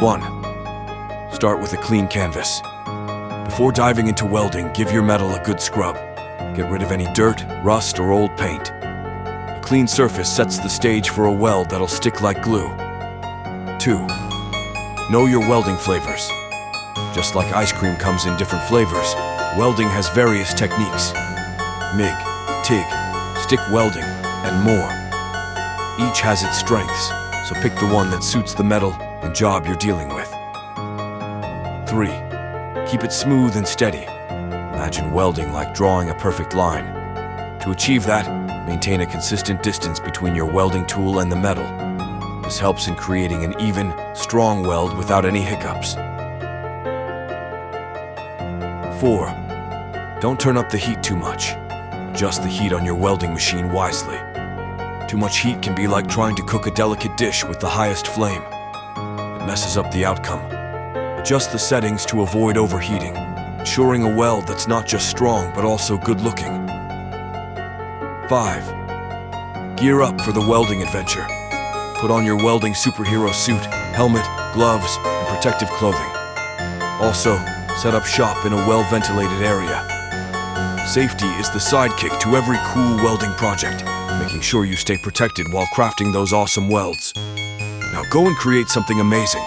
1. Start with a clean canvas. Before diving into welding, give your metal a good scrub. Get rid of any dirt, rust, or old paint. A clean surface sets the stage for a weld that'll stick like glue. 2. Know your welding flavors. Just like ice cream comes in different flavors, welding has various techniques. MIG, TIG, stick welding, and more. Each has its strengths, so pick the one that suits the metal and job you're dealing with. 3. Keep it smooth and steady. Imagine welding like drawing a perfect line. To achieve that, maintain a consistent distance between your welding tool and the metal. This helps in creating an even, strong weld without any hiccups. 4. Don't turn up the heat too much. Adjust the heat on your welding machine wisely. Too much heat can be like trying to cook a delicate dish with the highest flame. It messes up the outcome. Adjust the settings to avoid overheating, ensuring a weld that's not just strong but also good-looking. 5. Gear up for the welding adventure. Put on your welding superhero suit, helmet, gloves, and protective clothing. Also, set up shop in a well-ventilated area. Safety is the sidekick to every cool welding project, making sure you stay protected while crafting those awesome welds. Now go and create something amazing.